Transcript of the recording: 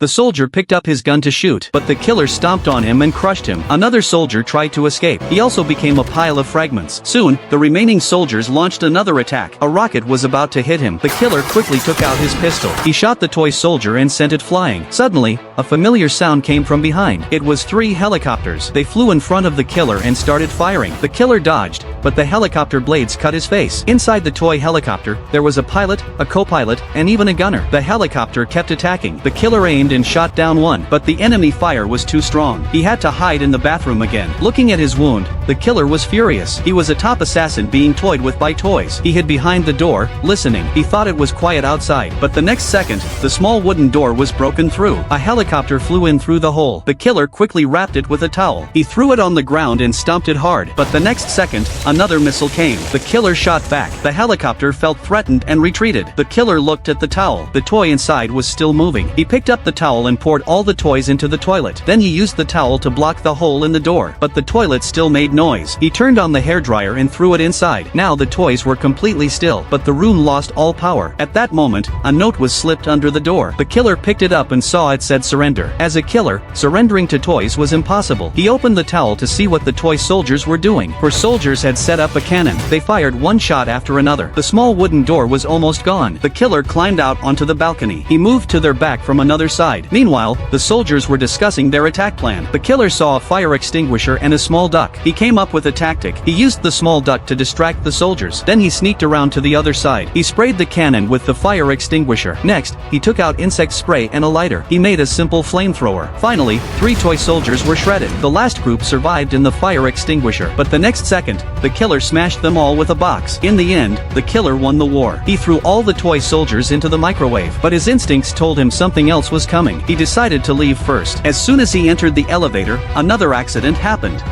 The soldier picked up his gun to shoot, but the killer stomped on him and crushed him. Another soldier tried to escape. He also became a pile of fragments. Soon, the remaining soldiers launched another attack. A rocket was about to hit him. The killer quickly took out his pistol. He shot the toy soldier and sent it flying. Suddenly, a familiar sound came from behind. It was 3 helicopters. They flew in front of the killer and started firing. The killer dodged, but the helicopter blades cut his face. Inside the toy helicopter, there was a pilot, a co-pilot, and even a gunner. The helicopter kept attacking. The killer aimed and shot down one, but the enemy fire was too strong. He had to hide in the bathroom again. Looking at his wound, the killer was furious. He was a top assassin being toyed with by toys. He hid behind the door, listening. He thought it was quiet outside, but the next second, the small wooden door was broken through. A helicopter flew in through the hole. The killer quickly wrapped it with a towel. He threw it on the ground and stomped it hard, but the next second, another missile came. The killer shot back. The helicopter felt threatened and retreated. The killer looked at the towel. The toy inside was still moving. He picked up the towel and poured all the toys into the toilet. Then he used the towel to block the hole in the door, but the toilet still made noise. He turned on the hairdryer and threw it inside. Now the toys were completely still, but the room lost all power. At that moment, a note was slipped under the door. The killer picked it up and saw it said surrender. As a killer, surrendering to toys was impossible. He opened the towel to see what the toy soldiers were doing. For soldiers had set up a cannon. They fired one shot after another. The small wooden door was almost gone. The killer climbed out onto the balcony. He moved to their back from another side. Meanwhile, the soldiers were discussing their attack plan. The killer saw a fire extinguisher and a small duck. He came up with a tactic. He used the small duck to distract the soldiers. Then he sneaked around to the other side. He sprayed the cannon with the fire extinguisher. Next, he took out insect spray and a lighter. He made a simple flamethrower. Finally, 3 toy soldiers were shredded. The last group survived in the fire extinguisher, but the next second, the killer smashed them all with a box. In the end, the killer won the war. He threw all the toy soldiers into the microwave, but his instincts told him something else was coming. He decided to leave first. As soon as he entered the elevator, another accident happened.